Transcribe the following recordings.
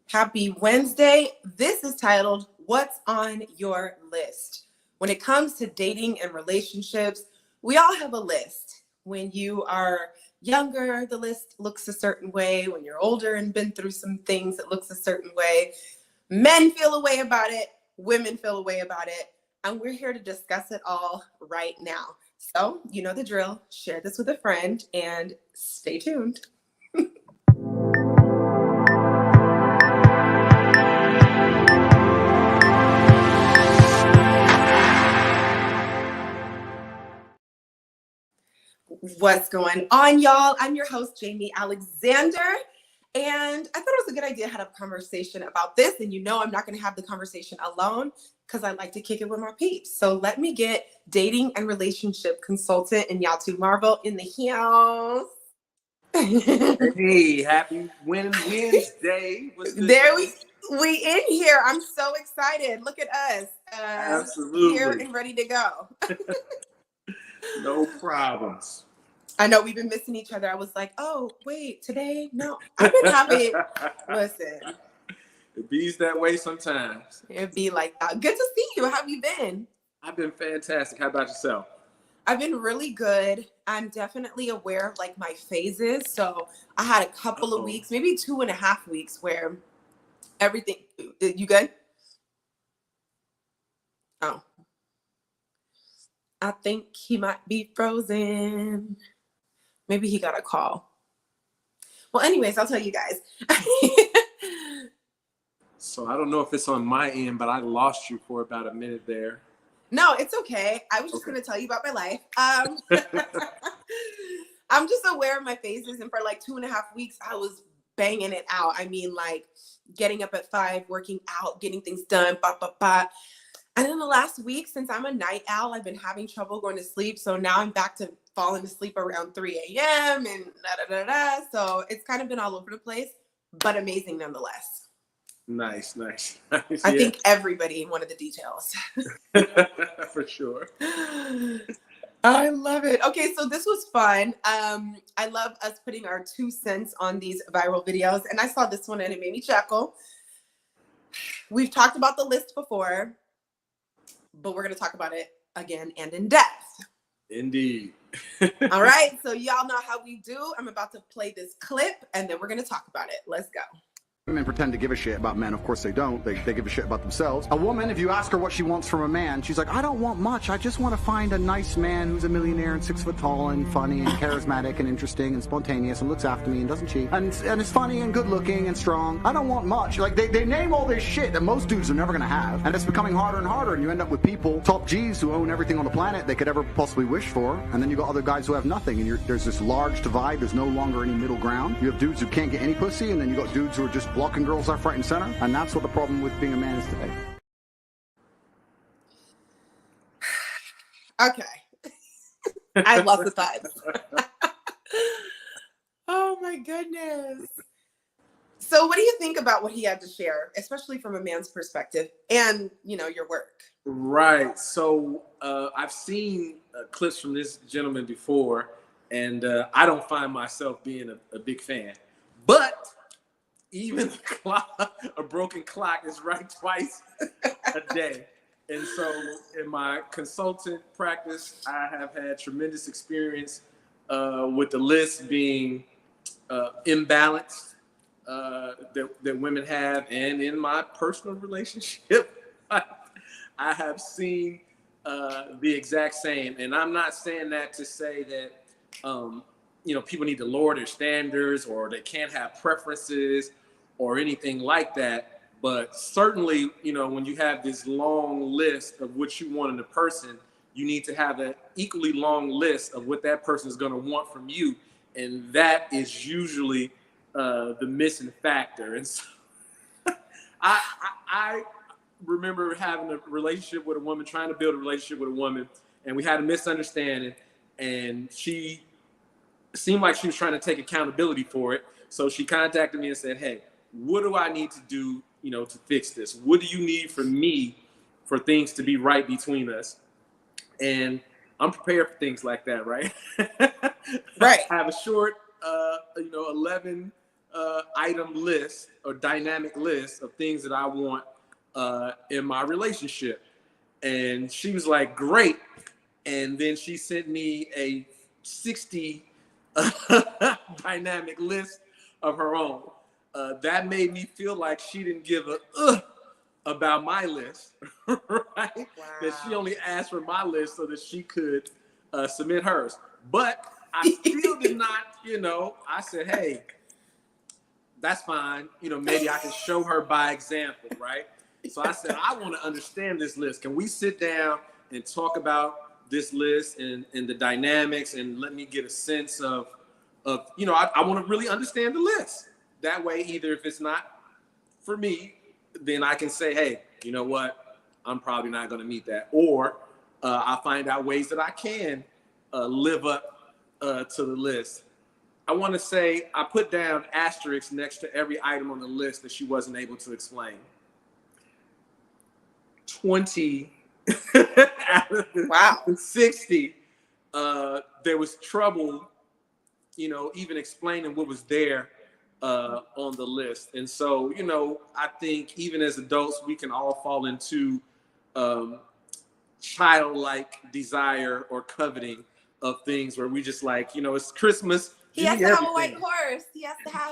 Happy Wednesday. This is titled, What's on Your List? When it comes to dating and relationships, we all have a list. When you are younger, the list looks a certain way. When you're older and been through some things, it looks a certain way. Men feel a way about it. Women feel a way about it. And we're here to discuss it all right now. So, you know the drill. Share this with a friend and stay tuned. What's going on, y'all? I'm your host, Jamie Alexander, and I thought it was a good idea to have a conversation about this, and you know I'm not going to have the conversation alone because I like to kick it with my peeps. So let me get dating and relationship consultant Nyatu Marvel in the house. Hey, happy Wednesday. There we in here. I'm so excited. Look at us. Absolutely. Here and ready to go. No problems. I know we've been missing each other. I was like, oh, wait, today? No, I've been having, listen. It bees that way sometimes. It'd be like that. Good to see you. How have you been? I've been fantastic. How about yourself? I've been really good. I'm definitely aware of like my phases. So I had a couple of weeks, maybe 2.5 weeks where everything, you good? Oh. I think he might be frozen. Maybe he got a call. Well, anyways, I'll tell you guys. So I don't know if it's on my end, but I lost you for about a minute there. No, it's okay. I was just going to tell you about my life. I'm just aware of my phases. And for like 2.5 weeks, I was banging it out. I mean, like getting up at 5, working out, getting things done, And then the last week, since I'm a night owl, I've been having trouble going to sleep. So now I'm back to falling asleep around 3 a.m. and da-da-da-da. So it's kind of been all over the place, but amazing nonetheless. Nice. I think everybody wanted the details. For sure. I love it. Okay, so this was fun. I love us putting our 2 cents on these viral videos. And I saw this one and it made me chuckle. We've talked about the list before, but we're going to talk about it again and in depth. Indeed. All right, so y'all know how we do. I'm about to play this clip and then we're going to talk about it. Let's go. Women pretend to give a shit about men. Of course they don't. They give a shit about themselves. A woman, if you ask her what she wants from a man, she's like, I don't want much. I just want to find a nice man who's a millionaire and 6 foot tall and funny and charismatic and interesting and spontaneous and looks after me and doesn't cheat and is funny and good looking and strong. I don't want much. Like they name all this shit that most dudes are never going to have. And it's becoming harder and harder. And you end up with people, top G's, who own everything on the planet they could ever possibly wish for. And then you got other guys who have nothing. And there's this large divide. There's no longer any middle ground. You have dudes who can't get any pussy. And then you got dudes who are just blocking girls left, right, and center, and that's what the problem with being a man is today. Okay. I love the thoughts. Oh my goodness. So what do you think about what he had to share, especially from a man's perspective and, you know, your work? Right. So I've seen clips from this gentleman before, and I don't find myself being a big fan. But even a broken clock is right twice a day. And so in my consultant practice, I have had tremendous experience with the list being imbalanced that women have. And in my personal relationship, I have seen the exact same. And I'm not saying that to say that, people need to lower their standards or they can't have preferences or anything like that. But certainly, when you have this long list of what you want in a person, you need to have an equally long list of what that person is going to want from you. And that is usually the missing factor. And so I remember having a relationship with a woman, trying to build a relationship with a woman, and we had a misunderstanding, and she seemed like she was trying to take accountability for it. So she contacted me and said, hey, what do I need to do, to fix this? What do you need from me for things to be right between us? And I'm prepared for things like that, right? Right. I have a short, 11 item list or dynamic list of things that I want in my relationship. And she was like, great. And then she sent me a 60 dynamic list of her own. That made me feel like she didn't give a about my list, right? Wow. That she only asked for my list so that she could submit hers. But I still did not, I said, hey, that's fine. Maybe I can show her by example, right? So I said, I want to understand this list. Can we sit down and talk about this list and the dynamics and let me get a sense of I want to really understand the list. That way, either if it's not for me, then I can say, hey, you know what? I'm probably not going to meet that. Or I'll find out ways that I can live up to the list. I want to say I put down asterisks next to every item on the list that she wasn't able to explain. 20 out of the 60, there was trouble, even explaining what was there on the list. And so, I think even as adults, we can all fall into childlike desire or coveting of things where we just like, it's Christmas. He has to have a white horse. He has to have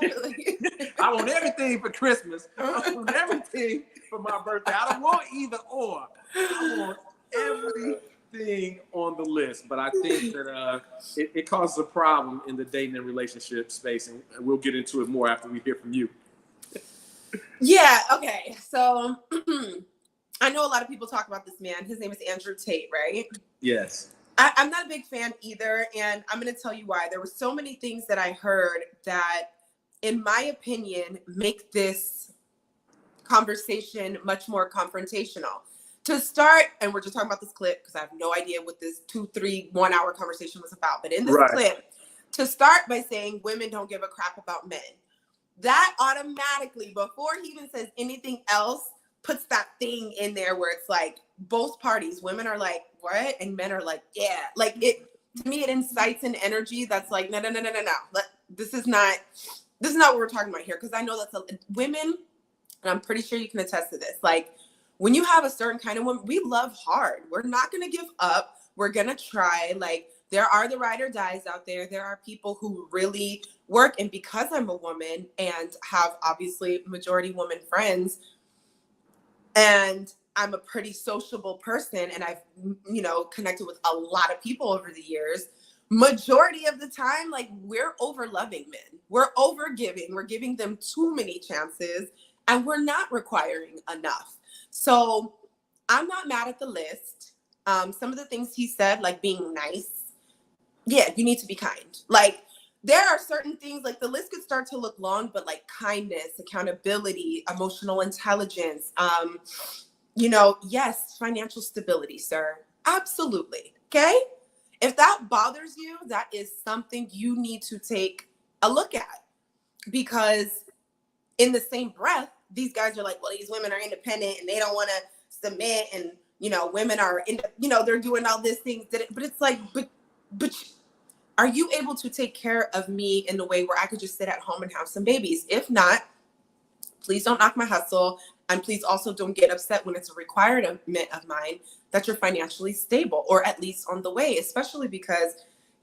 I want everything for Christmas. I want everything for my birthday. I don't want either or. I want everything on the list. But I think that it causes a problem in the dating and relationship space. And we'll get into it more after we hear from you. Yeah, okay. So I know a lot of people talk about this man. His name is Andrew Tate, right? Yes. I'm not a big fan either, and I'm going to tell you why. There were so many things that I heard that, in my opinion, make this conversation much more confrontational. To start, and we're just talking about this clip because I have no idea what this 2, 3, 1 hour conversation was about, but in this clip, to start by saying women don't give a crap about men, that automatically, before he even says anything else, puts that thing in there where it's like both parties, women are like, what? And men are like, yeah. Like it, to me, it incites an energy that's like, no. This is not what we're talking about here. Cause I know that's women, and I'm pretty sure you can attest to this. Like when you have a certain kind of woman, we love hard. We're not going to give up. We're going to try. Like there are the ride or dies out there. There are people who really work. And because I'm a woman and have obviously majority woman friends, and I'm a pretty sociable person and I've, connected with a lot of people over the years. Majority of the time, like we're over loving men. We're over giving. We're giving them too many chances and we're not requiring enough. So I'm not mad at the list. Some of the things he said, like being nice. Yeah, you need to be kind. Like there are certain things, like the list could start to look long, but like kindness, accountability, emotional intelligence, yes, financial stability, sir. Absolutely. Okay. If that bothers you, that is something you need to take a look at, because in the same breath, these guys are like, well, these women are independent and they don't want to submit. And, women are, they're doing all these things. But it's like, but are you able to take care of me in a way where I could just sit at home and have some babies? If not, please don't knock my hustle. And please also don't get upset when it's a requirement of mine that you're financially stable or at least on the way, especially because,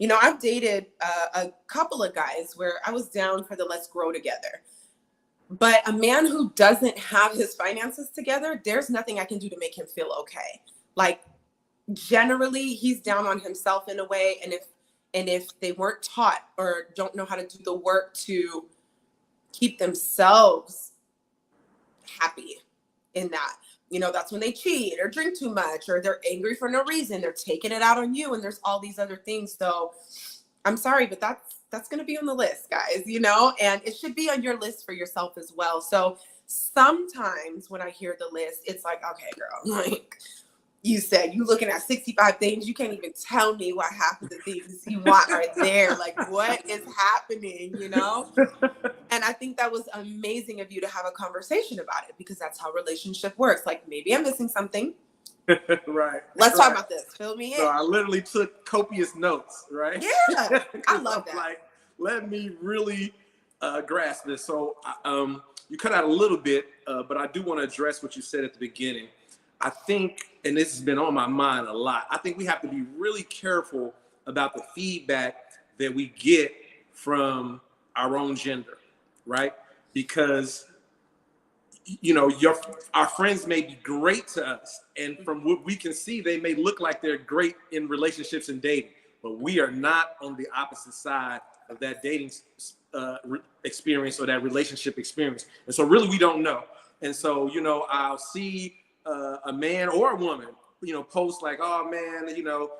I've dated a couple of guys where I was down for the let's grow together. But a man who doesn't have his finances together, there's nothing I can do to make him feel okay. Like generally he's down on himself in a way. And if they weren't taught or don't know how to do the work to keep themselves happy in that, that's when they cheat or drink too much or they're angry for no reason. They're taking it out on you. And there's all these other things. So I'm sorry, but that's going to be on the list, guys, and it should be on your list for yourself as well. So sometimes when I hear the list, it's like, okay, girl, like you said, you looking at 65 things. You can't even tell me what half of the things you want right there. Like what is happening, And I think that was amazing of you to have a conversation about it because that's how relationship works. Like maybe I'm missing something. Right. Let's talk about this. Fill me in. So I literally took copious notes, right? Yeah. I love that. Like, let me really grasp this. So you cut out a little bit, but I do want to address what you said at the beginning. I think, and this has been on my mind a lot, I think we have to be really careful about the feedback that we get from our own gender, right? Because, you know, our friends may be great to us, and from what we can see, they may look like they're great in relationships and dating, but we are not on the opposite side of that dating experience or that relationship experience. And so really we don't know. And so, you know, I'll see a man or a woman, you know, post like, oh man, you know,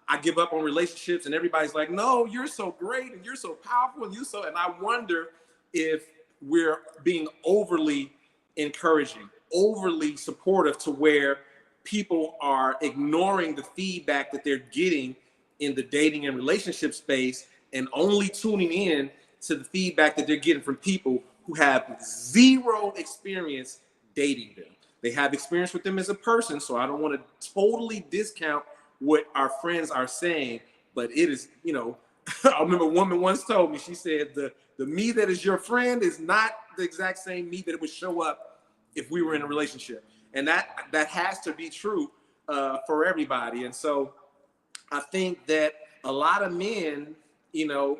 I give up on relationships, and everybody's like, no, you're so great and you're so powerful and and I wonder if we're being overly encouraging, overly supportive, to where people are ignoring the feedback that they're getting in the dating and relationship space and only tuning in to the feedback that they're getting from people who have zero experience dating them. They have experience with them as a person, so I don't want to totally discount what our friends are saying, but it is, you know, I remember a woman once told me, she said, the me that is your friend is not the exact same me that it would show up if we were in a relationship. And that has to be true for everybody. And so I think that a lot of men, you know,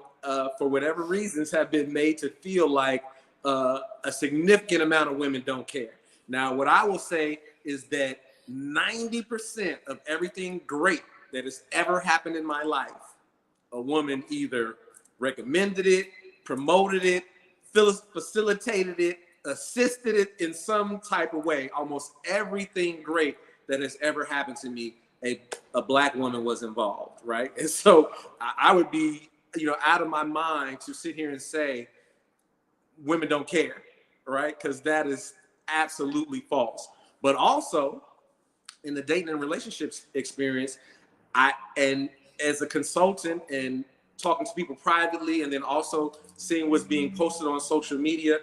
for whatever reasons, have been made to feel like a significant amount of women don't care. Now, what I will say is that 90% of everything great that has ever happened in my life, a woman either recommended it, promoted it, facilitated it, assisted it in some type of way. Almost everything great that has ever happened to me, a Black woman was involved, right? And so I would be, you know, out of my mind to sit here and say women don't care, right? Because that is absolutely false. But also in the dating and relationships experience, and as a consultant and talking to people privately, and then also seeing what's being posted on social media,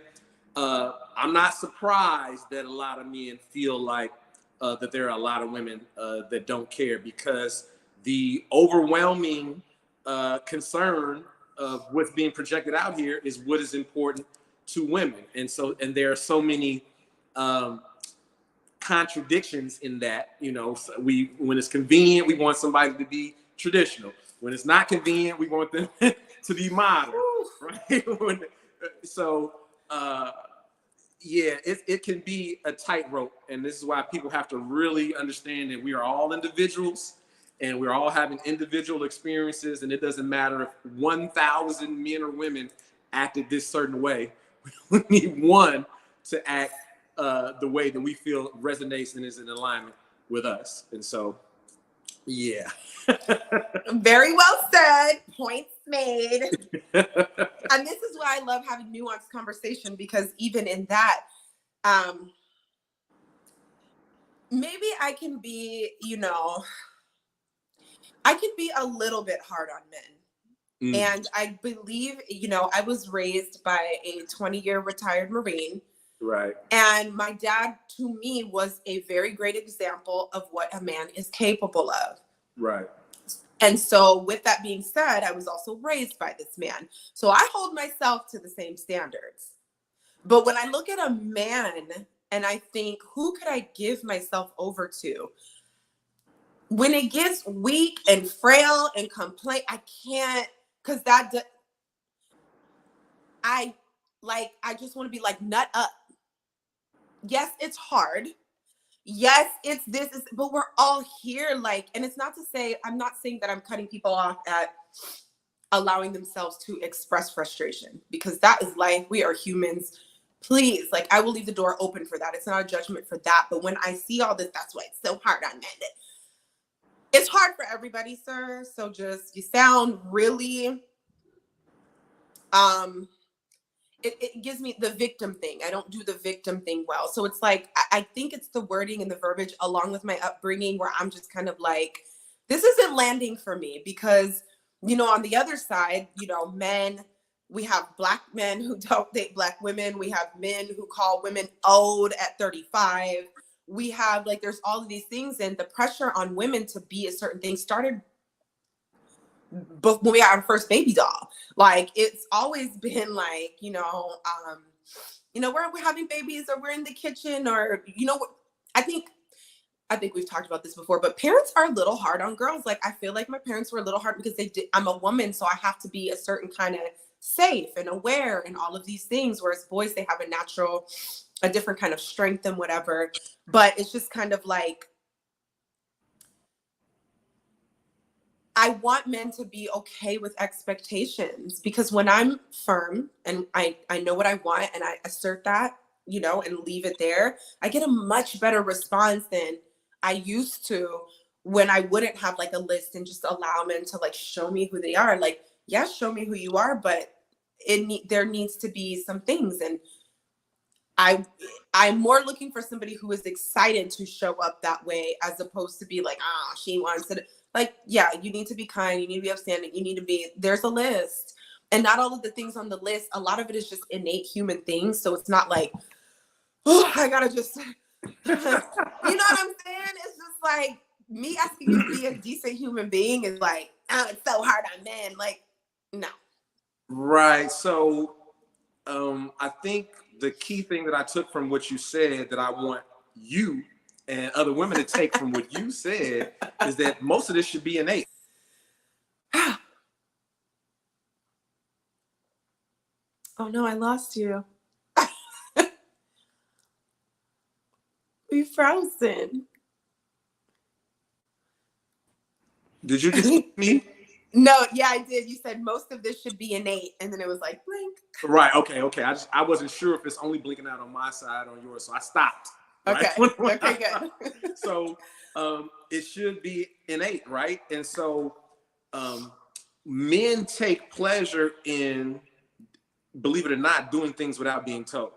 I'm not surprised that a lot of men feel like that there are a lot of women that don't care, because the overwhelming concern of what's being projected out here is what is important to women. And there are so many contradictions in that. You know, when it's convenient, we want somebody to be traditional. When it's not convenient, we want them to be modern, right? Yeah, it can be a tightrope, and this is why people have to really understand that we are all individuals, and we're all having individual experiences, and it doesn't matter if 1,000 men or women acted this certain way. We need one to act the way that we feel resonates and is in alignment with us. And so, yeah. Very well said. Points made. And this is why I love having nuanced conversation, because even in that, maybe I can be, you know, I can be a little bit hard on men. And I believe, you know, I was raised by a 20-year retired Marine. Right. And my dad, to me, was a very great example of what a man is capable of. Right. And so with that being said, I was also raised by this man. So I hold myself to the same standards. But when I look at a man and I think, who could I give myself over to? When it gets weak and frail and complain, I can't, because I just want to be like, nut up. Yes, it's hard. Yes, it's this, but we're all here. Like, and it's not to say, I'm not saying that I'm cutting people off at allowing themselves to express frustration, because that is life. We are humans. Please, like, I will leave the door open for that. It's not a judgment for that. But when I see all this, that's why it's so hard on men. It's hard for everybody, sir. So just, you sound really, it gives me the victim thing. I don't do the victim thing well. So it's like, I think it's the wording and the verbiage along with my upbringing where I'm just kind of like, this isn't landing for me, because, you know, on the other side, you know, men, we have Black men who don't date Black women. We have men who call women old at 35. We have, like, there's all of these things, and the pressure on women to be a certain thing started but when we got our first baby doll. Like, it's always been like, we're having babies, or we're in the kitchen, or, I think we've talked about this before, but parents are a little hard on girls. Like, I feel like my parents were a little hard because I'm a woman, so I have to be a certain kind of safe and aware and all of these things. Whereas boys, they have a different kind of strength and whatever. But it's just kind of like, I want men to be okay with expectations, because when I'm firm and I know what I want and I assert that, and leave it there, I get a much better response than I used to when I wouldn't have like a list and just allow men to like show me who they are. Like, yes, show me who you are, but there needs to be some things. And I'm more looking for somebody who is excited to show up that way, as opposed to be like, she wants to. Like, yeah, you need to be kind, you need to be upstanding, there's a list. And not all of the things on the list, a lot of it is just innate human things. So it's not like, I gotta just, you know what I'm saying? It's just like, me asking you to be a decent human being is like, it's so hard on men. Like, no. Right. So I think the key thing that I took from what you said that I want you and other women to take from what you said is that most of this should be innate. Oh no, I lost you. We frozen. Did you just me? No, yeah, I did. You said most of this should be innate, and then it was like blink. Right. Okay. I wasn't sure if it's only blinking out on my side or on yours, so I stopped. Okay. Right? Okay, good. So it should be innate, right? And so men take pleasure in, believe it or not, doing things without being told,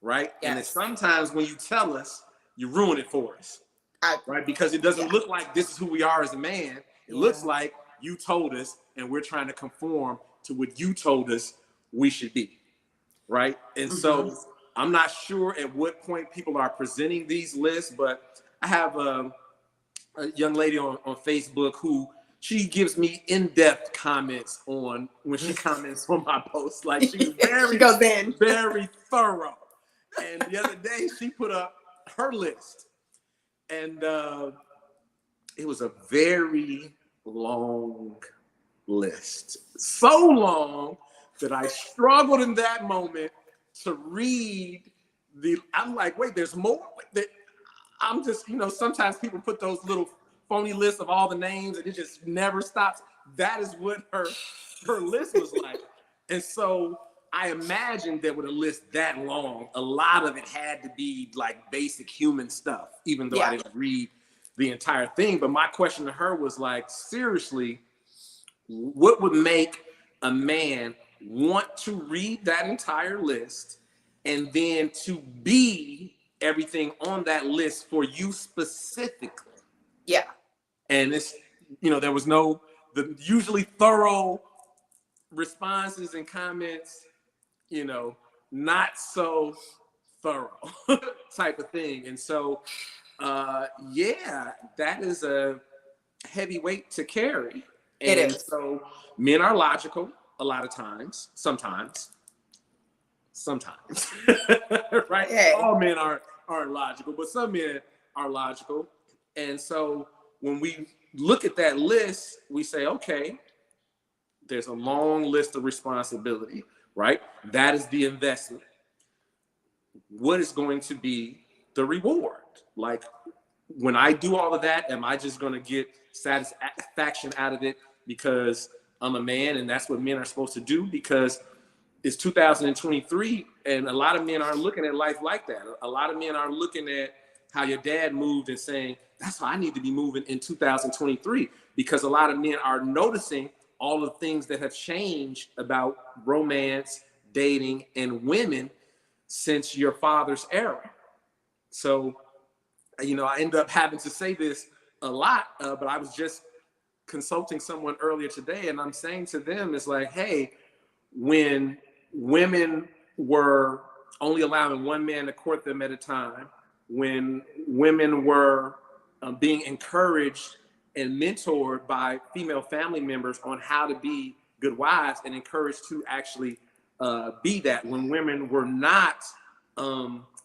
right? Yes. And then sometimes when you tell us, you ruin it for us, right? Because it doesn't look like this is who we are as a man. It looks like you told us, and we're trying to conform to what you told us we should be, right? And so I'm not sure at what point people are presenting these lists, but I have a young lady on Facebook who she gives me in-depth comments when she comments on my posts. Like, she's she goes in. very thorough. And the other day she put up her list, and it was a very long list. So long that I struggled in that moment to read I'm like, wait, there's more? I'm just, sometimes people put those little phony lists of all the names and it just never stops. That is what her list was like. And so I imagined that with a list that long, a lot of it had to be like basic human stuff, even though I didn't read the entire thing. But my question to her was like, seriously, what would make a man want to read that entire list and then to be everything on that list for you specifically? Yeah. And it's, there was the usually thorough responses and comments, not so thorough type of thing. And so, that is a heavy weight to carry. And it is. So men are logical a lot of times, sometimes, right? Hey. All men aren't logical, but some men are logical. And so when we look at that list, we say, okay, there's a long list of responsibility, right? That is the investment. What is going to be the reward? Like, when I do all of that, am I just going to get satisfaction out of it because I'm a man and that's what men are supposed to do? Because it's 2023 and a lot of men aren't looking at life like that. A lot of men are looking at how your dad moved and saying, that's how I need to be moving in 2023, because a lot of men are noticing all the things that have changed about romance, dating, and women since your father's era. So, I end up having to say this a lot, but I was just consulting someone earlier today, and I'm saying to them, it's like, hey, when women were only allowing one man to court them at a time, when women were being encouraged and mentored by female family members on how to be good wives and encouraged to actually be that when women were not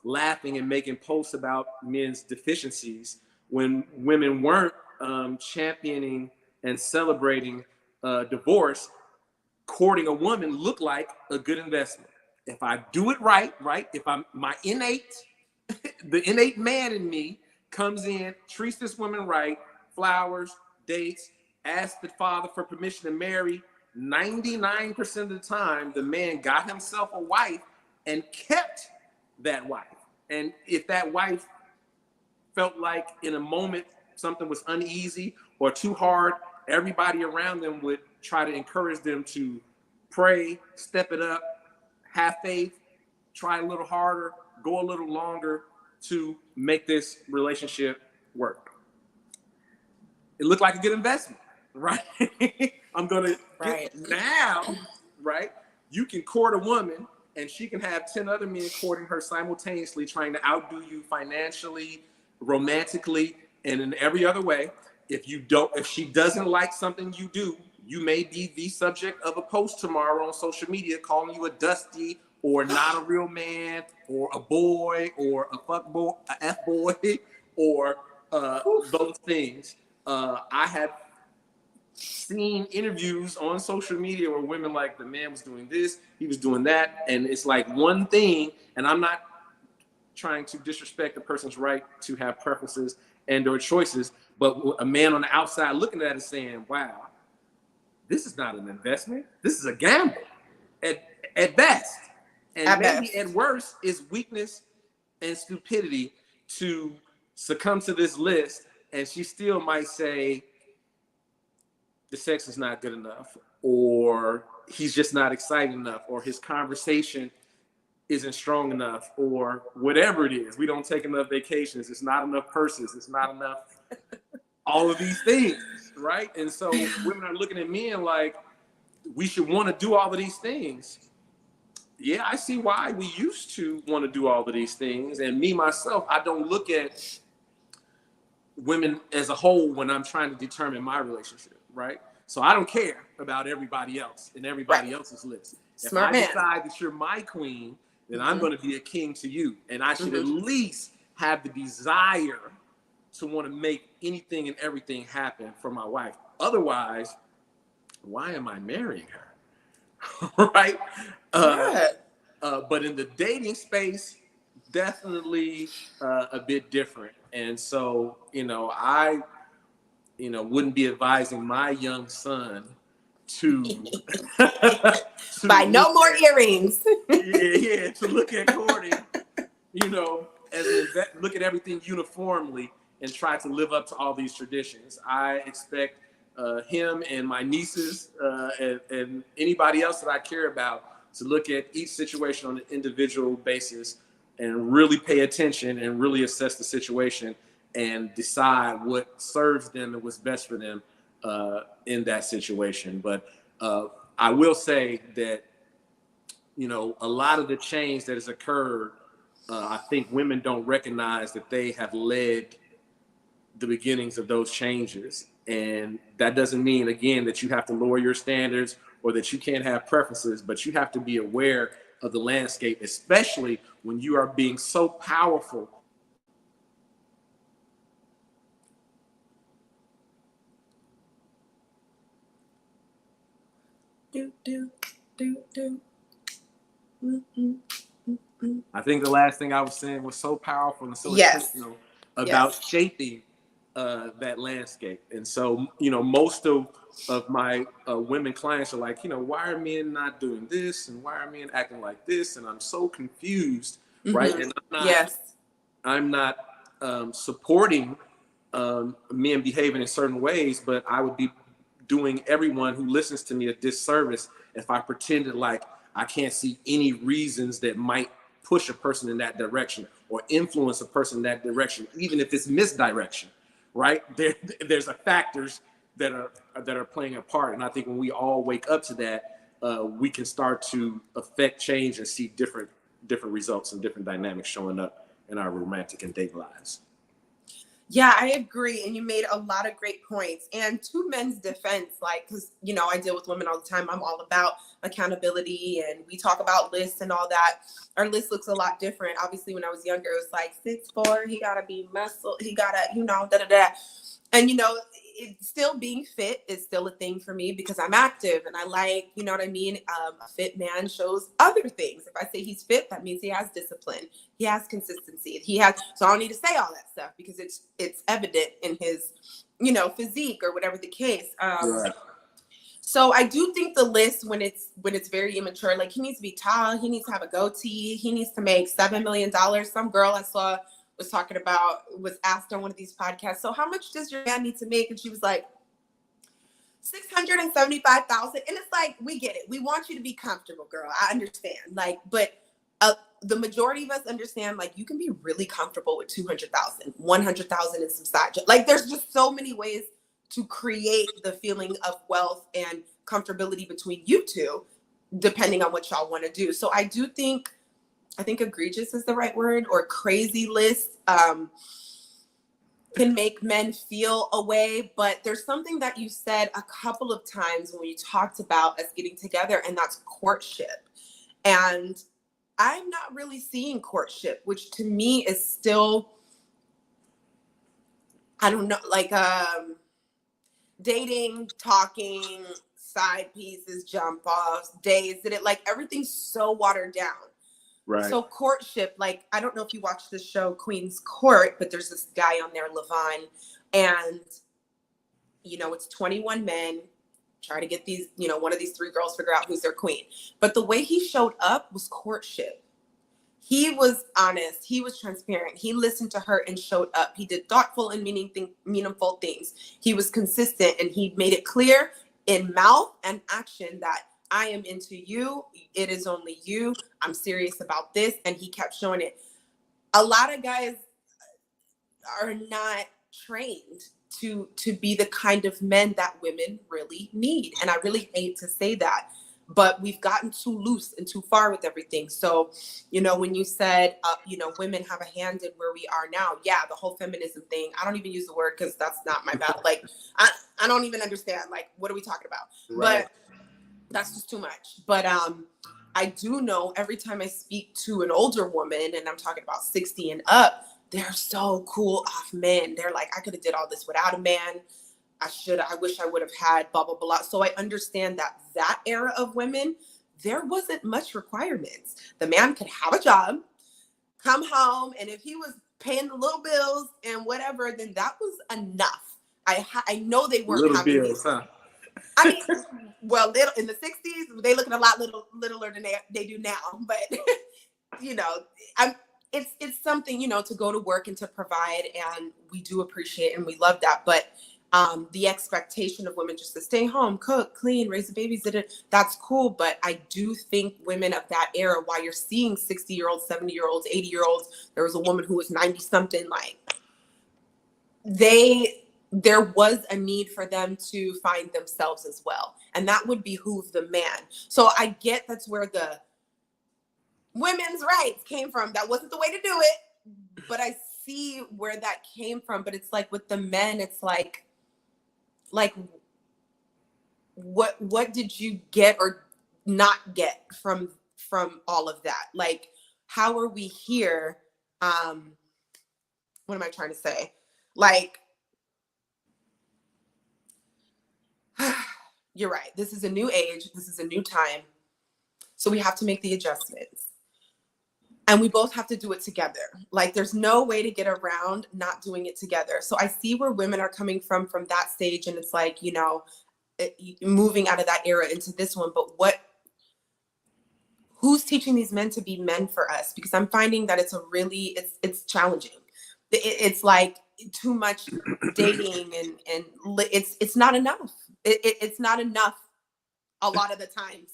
laughing and making posts about men's deficiencies, when women weren't championing and celebrating divorce, courting a woman looked like a good investment. If I do it right, if I'm the innate man in me comes in, treats this woman right, flowers, dates, asks the father for permission to marry, 99% of the time, the man got himself a wife and kept that wife. And if that wife felt like in a moment something was uneasy or too hard, everybody around them would try to encourage them to pray, step it up, have faith, try a little harder, go a little longer to make this relationship work. It looked like a good investment, right? I'm gonna get now, right? You can court a woman and she can have 10 other men courting her simultaneously, trying to outdo you financially, romantically, and in every other way. If she doesn't like something you do, you may be the subject of a post tomorrow on social media calling you a dusty or not a real man or a boy or a fuck boy, a F boy, or those things. I have seen interviews on social media where women like the man was doing this, he was doing that, and it's like one thing, and I'm not trying to disrespect the person's right to have preferences and or choices, but a man on the outside looking at it saying, wow, this is not an investment, this is a gamble at best. And at worst is weakness and stupidity to succumb to this list, and she still might say the sex is not good enough, or he's just not exciting enough, or his conversation isn't strong enough, or whatever it is. We don't take enough vacations. It's not enough purses. It's not enough all of these things, right? And so women are looking at men like we should want to do all of these things. Yeah, I see why we used to want to do all of these things. And me, myself, I don't look at women as a whole when I'm trying to determine my relationship, right? So I don't care about everybody else and everybody else's list. Smart if I man. decide that you're my queen, then I'm going to be a king to you. And I should at least have the desire to want to make anything and everything happen for my wife. Otherwise, why am I marrying her? Right? But in the dating space, definitely a bit different. And so, I wouldn't be advising my young son to buy no more earrings. to look at courting, look at everything uniformly and try to live up to all these traditions. I expect him and my nieces and anybody else that I care about to look at each situation on an individual basis and really pay attention and really assess the situation and decide what serves them and what's best for them in that situation. But I will say that, a lot of the change that has occurred, I think women don't recognize that they have led the beginnings of those changes. And that doesn't mean, again, that you have to lower your standards or that you can't have preferences, but you have to be aware of the landscape, especially when you are being so powerful. I think the last thing I was saying was so powerful and so intentional about shaping that landscape. And so, most of my women clients are like, why are men not doing this? And why are men acting like this? And I'm so confused, right? And I'm not supporting men behaving in certain ways, but I would be doing everyone who listens to me a disservice if I pretended like I can't see any reasons that might push a person in that direction or influence a person in that direction, even if it's misdirection, right? There's factors that are playing a part. And I think when we all wake up to that, we can start to affect change and see different results and different dynamics showing up in our romantic and date lives. Yeah, I agree. And you made a lot of great points. And to men's defense, like, because, you know, I deal with women all the time. I'm all about accountability and we talk about lists and all that. Our list looks a lot different. Obviously, when I was younger, it was like 6'4", he got to be muscle, he got to, you know, da da da. And, you know, still being fit is still a thing for me because I'm active and I like, you know what I mean? A fit man shows other things. If I say he's fit, that means he has discipline. He has consistency. He has, so I don't need to say all that stuff because it's evident in his, you know, physique or whatever the case. Right. So I do think the list when it's very immature, like he needs to be tall, he needs to have a goatee, he needs to make $7 million. Some girl I saw was asked on one of these podcasts, so how much does your man need to make? And she was like, 675,000. And it's like, we get it. We want you to be comfortable, girl. I understand. Like, but the majority of us understand, like, you can be really comfortable with 200,000, 100,000 and some side. Like, there's just so many ways to create the feeling of wealth and comfortability between you two, depending on what y'all want to do. So I think egregious is the right word, or crazy list can make men feel a way. But there's something that you said a couple of times when you talked about us getting together, and that's courtship. And I'm not really seeing courtship, which to me is still, I don't know, like dating, talking, side pieces, jump offs, days, that it, like, everything's so watered down. Right. So courtship, like, I don't know if you watch the show Queen's Court, but there's this guy on there, Levon, and, you know, it's 21 men try to get these, you know, one of these three girls figure out who's their queen. But the way he showed up was courtship. He was honest. He was transparent. He listened to her and showed up. He did thoughtful and meaningful things. He was consistent, and he made it clear in mouth and action that I am into you. It is only you. I'm serious about this. And he kept showing it. A lot of guys are not trained to be the kind of men that women really need. And I really hate to say that, but we've gotten too loose and too far with everything. So, you know, when you said, you know, women have a hand in where we are now. Yeah, the whole feminism thing. I don't even use the word because that's not my battle. Like, I don't even understand. Like, what are we talking about? Right. But that's just too much. But I do know every time I speak to an older woman, and I'm talking about 60 and up, they're so cool off men. They're like, I could have did all this without a man. I wish I would have had blah, blah, blah. So I understand that era of women, there wasn't much requirements. The man could have a job, come home, and if he was paying the little bills and whatever, then that was enough. I know they weren't Little having bills, huh? I mean, well, in the 60s, they looking a lot littler than they do now. But, you know, it's something, you know, to go to work and to provide. And we do appreciate and we love that. But the expectation of women just to stay home, cook, clean, raise the babies, that's cool. But I do think women of that era, while you're seeing 60-year-olds, 70-year-olds, 80-year-olds, there was a woman who was 90-something, like, there was a need for them to find themselves as well. And that would behoove the man. So I get that's where the women's rights came from. That wasn't the way to do it, but I see where that came from. But it's like with the men, it's like what did you get or not get from all of that? Like, how are we here? What am I trying to say? Like, you're right. This is a new age. This is a new time. So we have to make the adjustments. And we both have to do it together. Like, there's no way to get around not doing it together. So I see where women are coming from that stage. And it's like, you know, moving out of that era into this one. But who's teaching these men to be men for us? Because I'm finding that it's challenging. It's like too much dating and it's not enough. It's not enough a lot of the times.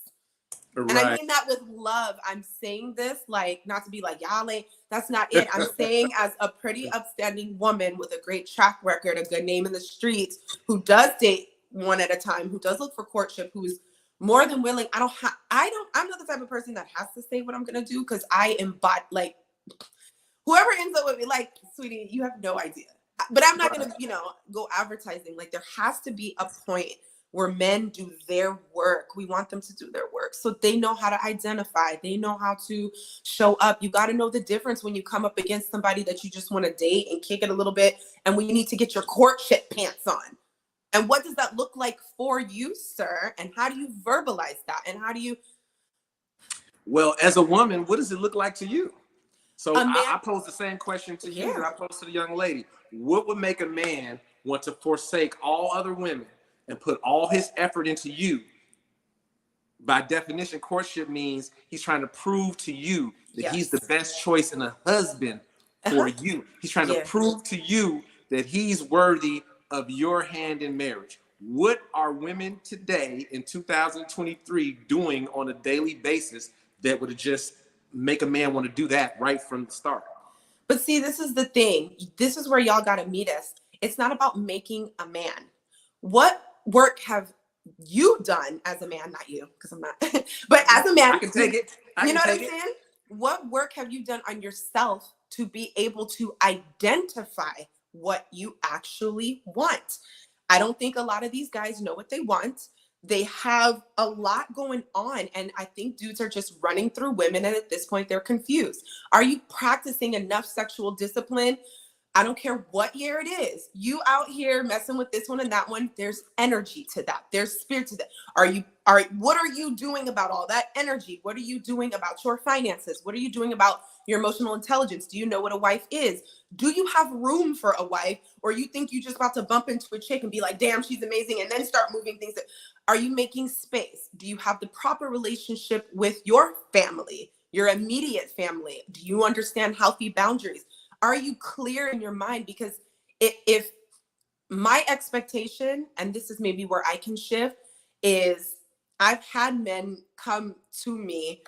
Right. And I mean that with love. I'm saying this, like, not to be like, y'all ain't, that's not it. I'm saying as a pretty upstanding woman with a great track record, a good name in the streets, who does date one at a time, who does look for courtship, who's more than willing. I'm not the type of person that has to say what I'm going to do, because I embody, like, whoever ends up with me, like, sweetie, you have no idea. but I'm not Right. going to, go advertising. Like there has to be a point where men do their work. We want them to do their work so they know how to identify. They know how to show up. You got to know the difference when you come up against somebody that you just want to date and kick it a little bit, and when you need to get your courtship pants on. And what does that look like for you, sir? And how do you verbalize that? And how do you? Well, as a woman, what does it look like to you? So A man, I pose the same question to you that I posed to the young lady. What would make a man want to forsake all other women and put all his effort into you? By definition, courtship means he's trying to prove to you that he's the best choice in a husband for you. He's trying to prove to you that he's worthy of your hand in marriage. What are women today in 2023 doing on a daily basis that would just make a man want to do that right from the start? But see, this is the thing. This is where y'all got to meet us. It's not about making a man. What work have you done as a man? Not you, because I'm not. But as a man, I can take it. You know what I'm saying? What work have you done on yourself to be able to identify what you actually want? I don't think a lot of these guys know what they want. They have a lot going on, and I think dudes are just running through women, and at this point they're confused. Are you practicing enough sexual discipline? I don't care what year it is. You out here messing with this one and that one, there's energy to that. There's spirit to that. What are you doing about all that energy? What are you doing about your finances? What are you doing about your emotional intelligence? Do you know what a wife is? Do you have room for a wife? Or you think you just about to bump into a chick and be like, damn, she's amazing, and then start moving things? Are you making space? Do you have the proper relationship with your family, your immediate family? Do you understand healthy boundaries? Are you clear in your mind? Because if my expectation, and this is maybe where I can shift, is I've had men come to me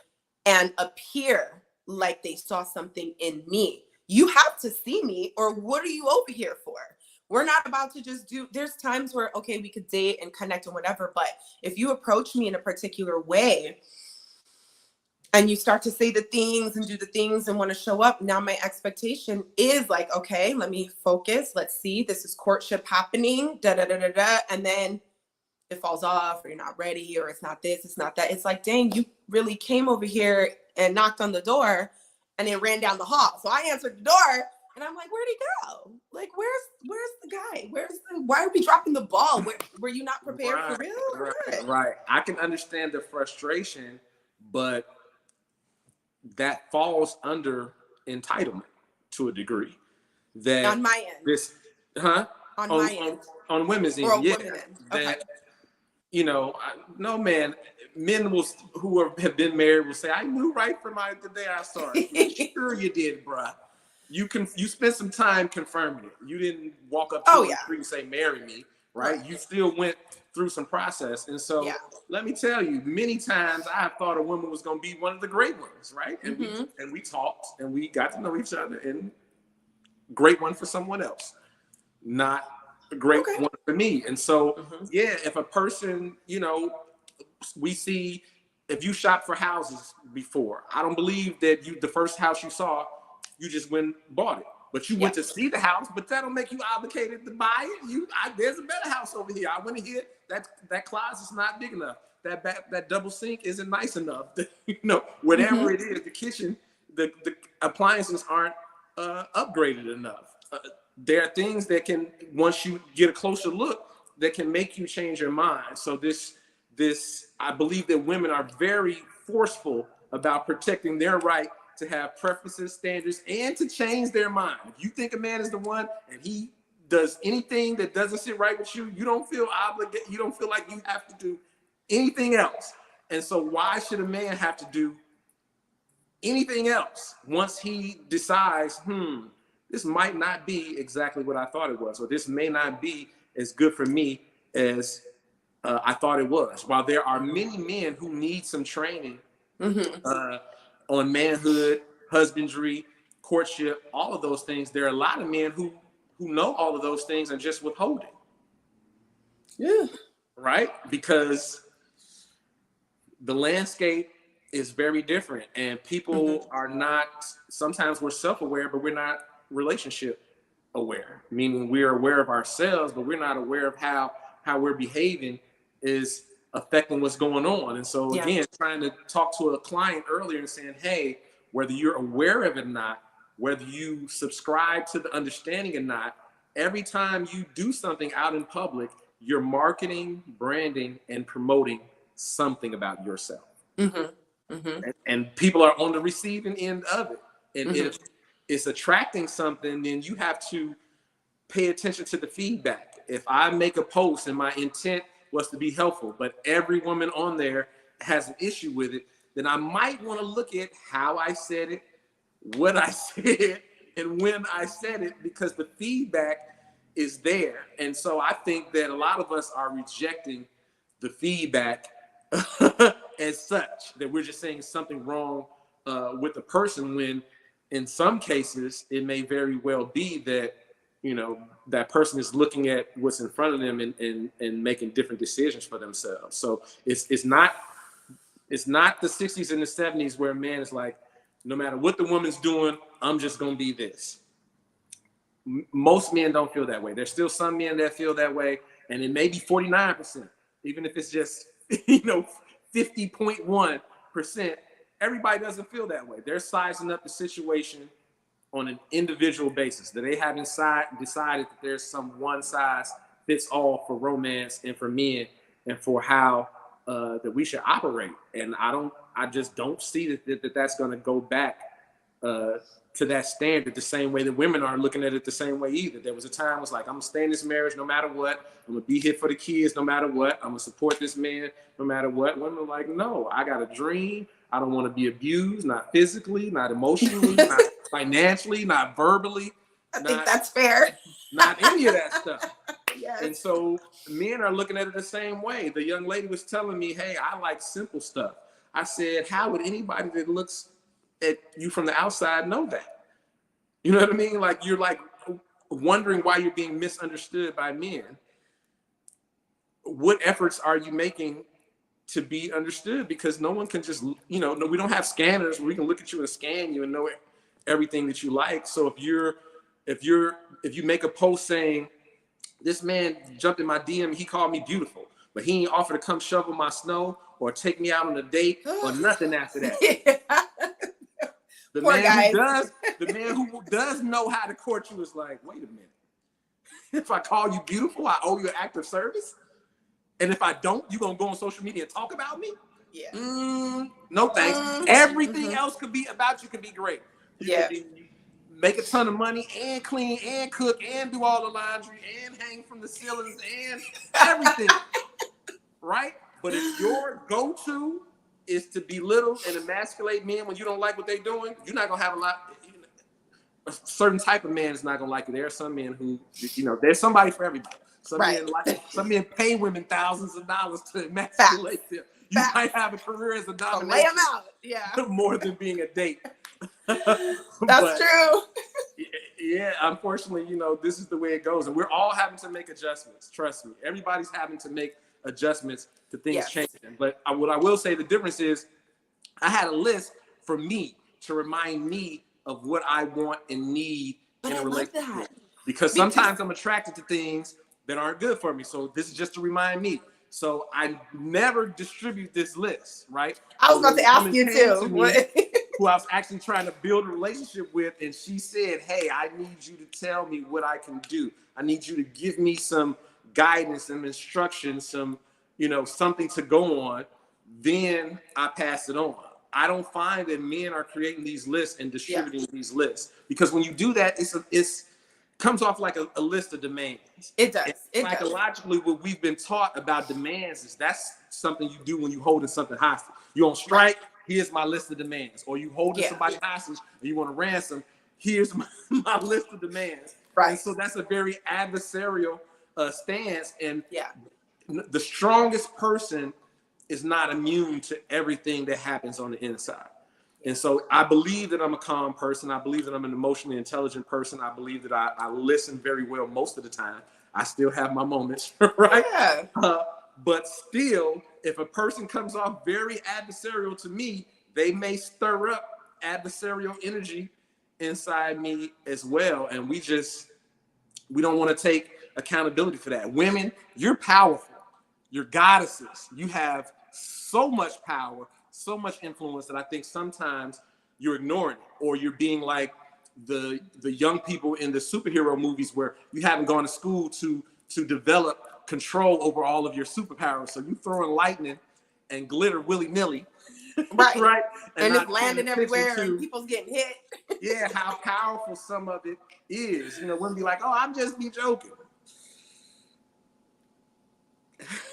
and appear like they saw something in me. You have to see me, or what are you over here for? We're not about to just there's times where, okay, we could date and connect and whatever, but if you approach me in a particular way, and you start to say the things and do the things and want to show up, now my expectation is like, okay, let me focus. Let's see, this is courtship happening, da da da da da. And then it falls off, or you're not ready, or it's not this, it's not that. It's like, dang, you really came over here and knocked on the door and then ran down the hall. So I answered the door and I'm like, where'd he go? Like, where's the guy? Why are we dropping the ball? Were you not prepared for real? Right. I can understand the frustration, but that falls under entitlement to a degree. That on my end. On my end. On women's end, yeah. That, no man, men who have been married will say, I knew right from the day I saw it. Sure you did, bruh. You spent some time confirming it. You didn't walk up to the tree and say, marry me, right? You still went through some process. And so let me tell you, many times I thought a woman was going to be one of the great ones, right? And we talked and we got to know each other, and great one for someone else, not a great one for me. And so, if a person, we see, if you shop for houses before, I don't believe that the first house you saw, you just went and bought it. But you went to see the house, but that don't make you obligated to buy it. There's a better house over here. I went in here. That closet's not big enough. That double sink isn't nice enough. Whatever it is, the kitchen, the appliances aren't upgraded enough. There are things that can, once you get a closer look, that can make you change your mind. So I believe that women are very forceful about protecting their right to have preferences, standards, and to change their mind. If you think a man is the one and he does anything that doesn't sit right with you, you don't feel obligated. You don't feel like you have to do anything else. And so why should a man have to do anything else once he decides, this might not be exactly what I thought it was, or this may not be as good for me as I thought it was. While there are many men who need some training on manhood, husbandry, courtship, all of those things, there are a lot of men who know all of those things and just withholding. Yeah. Right? Because the landscape is very different, and people are not, sometimes we're self-aware, but we're not relationship aware, meaning we're aware of ourselves, but we're not aware of how we're behaving is affecting what's going on. And so Yeah. again, trying to talk to a client earlier and saying, hey, whether you're aware of it or not, whether you subscribe to the understanding or not, every time you do something out in public, you're marketing, branding, and promoting something about yourself. Mm-hmm. Mm-hmm. And people are on the receiving end of it. And Mm-hmm. if it's attracting something, then you have to pay attention to the feedback. If I make a post and my intent was to be helpful, but every woman on there has an issue with it, then I might want to look at how I said it, what I said, and when I said it, because the feedback is there. And so I think that a lot of us are rejecting the feedback as such, that we're just saying something wrong with the person, when in some cases it may very well be that, you know, that person is looking at what's in front of them and making different decisions for themselves. So it's not the 60s and the 70s where a man is like, no matter what the woman's doing, I'm just gonna be this. Most men don't feel that way. There's still some men that feel that way, and it may be 49%, even if it's just 50.1%. Everybody doesn't feel that way. They're sizing up the situation on an individual basis. That they haven't decided that there's some one size fits all for romance and for men and for how that we should operate. And I just don't see that that's going to go back to that standard the same way that women are looking at it the same way either. There was a time it was like, I'm gonna stay in this marriage no matter what. I'm gonna be here for the kids no matter what. I'm gonna support this man no matter what. Women are like, no, I got a dream. I don't want to be abused, not physically, not emotionally, not financially, not verbally. I think that's fair. Not any of that stuff. Yes. And so men are looking at it the same way. The young lady was telling me, hey, I like simple stuff. I said, how would anybody that looks at you from the outside know that? You know what I mean? Like, you're like wondering why you're being misunderstood by men. What efforts are you making to be understood? Because no one can just, we don't have scanners where we can look at you and scan you and know everything that you like. So if you make a post saying, this man jumped in my DM, he called me beautiful, but he ain't offered to come shovel my snow or take me out on a date or nothing after that. Yeah. The Poor man guys. who does know how to court you is like, wait a minute. If I call you beautiful, I owe you an act of service. And if I don't, you gonna go on social media and talk about me? Yeah. No thanks. Everything else could be about you, could be great. You could make a ton of money and clean and cook and do all the laundry and hang from the ceilings and everything. Right? But if your go-to is to belittle and emasculate men when you don't like what they're doing, you're not gonna have a certain type of man is not gonna like it. There are some men who, there's somebody for everybody. Some men pay women thousands of dollars to emasculate them. You might have a career as a domination. Lay them out. Yeah. More than being a date. That's true. Yeah, unfortunately, this is the way it goes. And we're all having to make adjustments. Trust me. Everybody's having to make adjustments to things changing. But what I will say, the difference is I had a list for me to remind me of what I want and need in a relationship. Because sometimes I'm attracted to things that aren't good for me. So this is just to remind me. So I never distribute this list, right? I was going to ask you too. Who I was actually trying to build a relationship with, and she said, hey, I need you to tell me what I can do. I need you to give me some guidance, some instruction, some, something to go on. Then I pass it on. I don't find that men are creating these lists and distributing these lists, because when you do that, it's comes off like a list of demands. It does. Psychologically, what we've been taught about demands is that's something you do when you're holding something hostage. You're on strike. Here's my list of demands. Or you holding somebody hostage and you want to ransom. Here's my list of demands. Right. And so that's a very adversarial stance. And the strongest person is not immune to everything that happens on the inside. And so I believe that I'm a calm person. I believe that I'm an emotionally intelligent person. I believe that I listen very well most of the time. I still have my moments, right? Yeah. But still, if a person comes off very adversarial to me, they may stir up adversarial energy inside me as well. And we just we don't want to take accountability for that. Women, you're powerful. You're goddesses. You have so much power, so much influence that I think sometimes you're ignoring it, or you're being like the young people in the superhero movies where you haven't gone to school to develop control over all of your superpowers. So you throwing lightning and glitter willy-nilly. Right. Right. And not it's landing paying attention everywhere to, and people's getting hit. yeah, how powerful some of it is. You know, women be like, oh, I'm just be joking.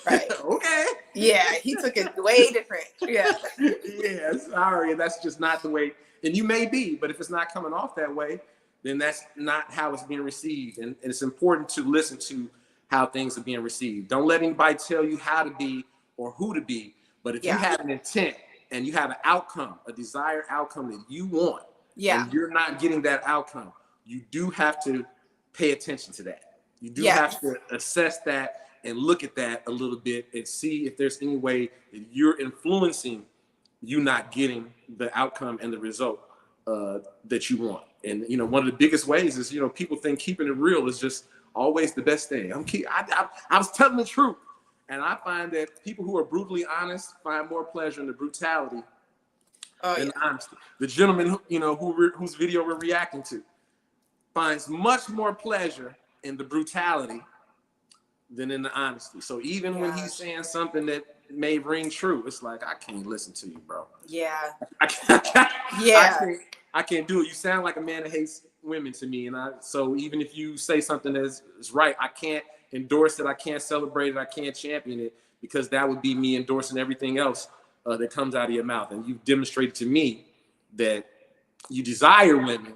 Right. Okay. Yeah, he took it way different. Yeah. Yeah, sorry. That's just not the way. And you may be, but if it's not coming off that way, then that's not how it's being received. And it's important to listen to how things are being received. Don't let anybody tell you how to be or who to be. But if you have an intent and you have an outcome, a desired outcome that you want, and you're not getting that outcome, you do have to pay attention to that. You do have to assess that and look at that a little bit and see if there's any way that you're influencing you not getting the outcome and the result that you want. And, you know, one of the biggest ways is, you know, people think keeping it real is just always the best thing. I was telling the truth. And I find that people who are brutally honest find more pleasure in the brutality than the honesty. The gentleman, you know, whose video we're reacting to finds much more pleasure in the brutality than in the honesty. So even when he's saying something that may ring true, it's like, I can't listen to you, bro. Yeah. I can't do it. You sound like a man that hates women to me. And so even if you say something that's right, I can't endorse it. I can't celebrate it. I can't champion it, because that would be me endorsing everything else that comes out of your mouth. And you've demonstrated to me that you desire women.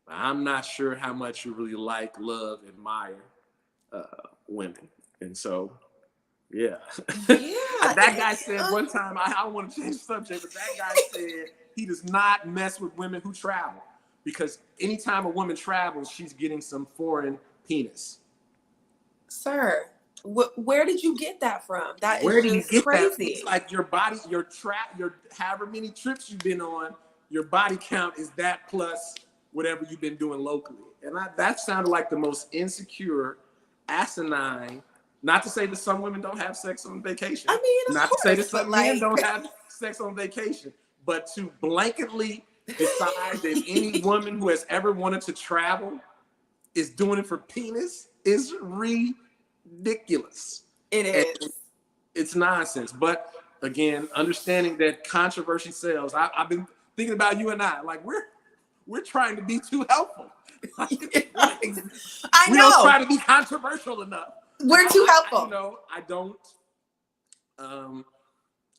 I'm not sure how much you really like, love, admire women. And so, yeah. That guy said one time, I don't want to change the subject, but that guy said he does not mess with women who travel, because anytime a woman travels, she's getting some foreign penis. Sir, where did you get that from? That is where do you get crazy. That? It's like your body, your however many trips you've been on, your body count is that plus whatever you've been doing locally. And that sounded like the most insecure, asinine. Not to say that some women don't have sex on vacation. I mean, not course, to say that some men don't have sex on vacation, but to blanketly decide that any woman who has ever wanted to travel is doing it for penis is ridiculous. It is. And it's nonsense. But again, understanding that controversy sells. I've been thinking about you and I. Like we're trying to be too helpful. I We know. don't try to be controversial enough. We're too helpful.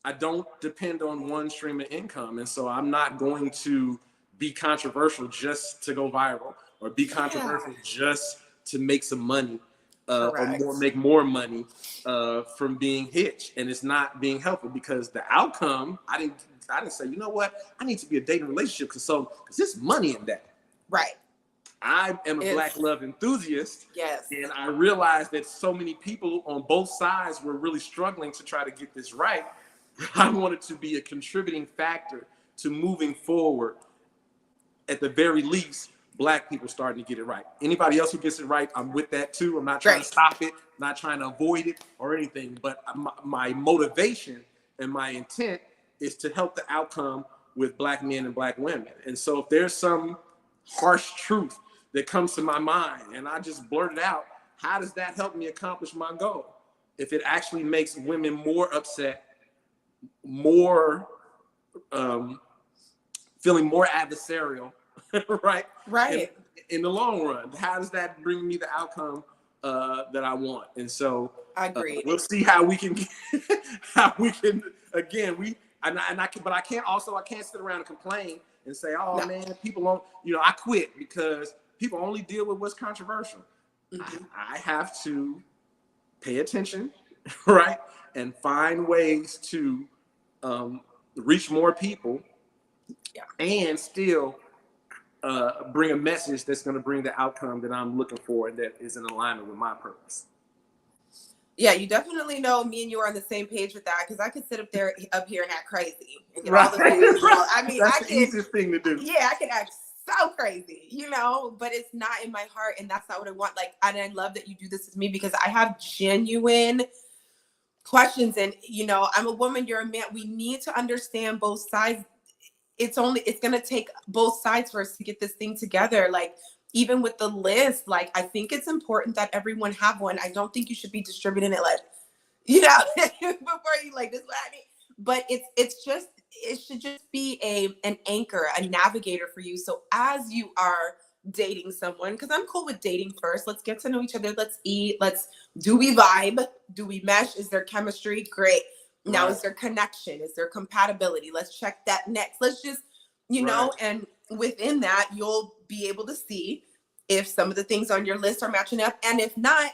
I don't depend on one stream of income, and so I'm not going to be controversial just to go viral, or be controversial just to make some money, or make more money from being hitched. And it's not being helpful, because the outcome, I didn't say, you know what, I need to be a dating relationship because there's money in that. Right. I am a Black love enthusiast. Yes. And I realized that so many people on both sides were really struggling to try to get this right. I wanted to be a contributing factor to moving forward. At the very least, Black people starting to get it right. Anybody else who gets it right, I'm with that too. I'm not trying to stop it, not trying to avoid it or anything. But my motivation and my intent is to help the outcome with Black men and Black women. And so if there's some harsh truth that comes to my mind and I just blurt it out, how does that help me accomplish my goal? If it actually makes women more upset, more feeling more adversarial, right? In the long run, how does that bring me the outcome that I want? And so I agree. We'll see how we can again, but I can't sit around and complain and say, oh man, people don't, I quit because people only deal with what's controversial. Mm-hmm. I have to pay attention, right? And find ways to reach more people and still bring a message that's going to bring the outcome that I'm looking for and that is in alignment with my purpose. Yeah, you definitely know me and you are on the same page with that, because I could sit up here and act crazy and get all the views. I mean, that's the easiest thing to do. Yeah, I can act so crazy, you know, but it's not in my heart, and that's not what I want. Like, and I love that you do this with me because I have genuine questions, and you know, I'm a woman, you're a man. We need to understand both sides. It's going to take both sides for us to get this thing together. Like, even with the list, like, I think it's important that everyone have one. I don't think you should be distributing it like, you know, before you like this, what I mean. But it should just be an anchor, a navigator for you. So as you are dating someone, because I'm cool with dating first, let's get to know each other. Let's eat. Do we vibe? Do we mesh? Is there chemistry? Great. Now, Right. is there connection? Is there compatibility? Let's check that next. Let's just, you know, and within that, you'll be able to see if some of the things on your list are matching up. And if not,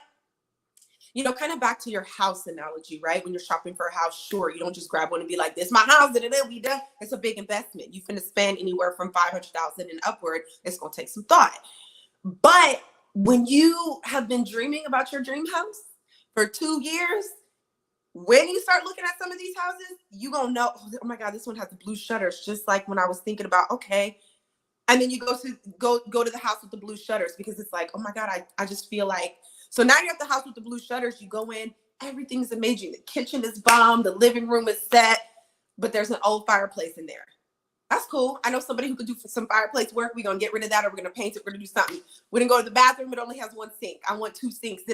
you know, kind of back to your house analogy, right? When you're shopping for a house, sure, you don't just grab one and be like, this my house, we done. It's a big investment. You finna spend anywhere from $500,000 and upward. It's gonna take some thought. But when you have been dreaming about your dream house for 2 years, when you start looking at some of these houses, you gonna know, oh my God, this one has the blue shutters. Just like when I was thinking about, okay. And then you go to the house with the blue shutters because it's like, oh my God, I just feel like, so now you're at the house with the blue shutters, you go in, everything's amazing. The kitchen is bomb, the living room is set, but there's an old fireplace in there. That's cool. I know somebody who could do some fireplace work. We're going to get rid of that, or we're going to paint it. We're going to do something. We didn't go to the bathroom. It only has one sink. I want 2 sinks.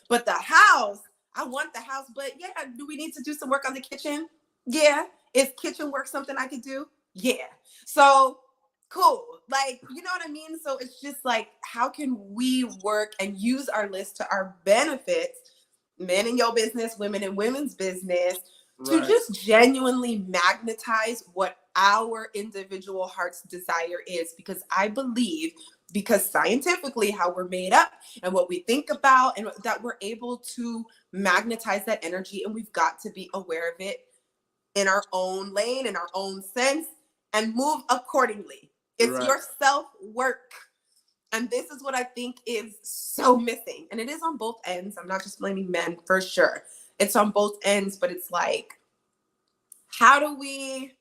But the house, I want the house. But yeah, do we need to do some work on the kitchen? Yeah. Is kitchen work something I could do? Yeah. So cool. Like, you know what I mean? So it's just like, how can we work and use our list to our benefits, men in your business, women in women's business, to just genuinely magnetize what our individual heart's desire is? Because I believe, because scientifically how we're made up and what we think about, and that we're able to magnetize that energy, and we've got to be aware of it in our own lane, in our own sense, and move accordingly. It's your self-work. And this is what I think is so missing. And it is on both ends. I'm not just blaming men, for sure. It's on both ends, but it's like, how do we,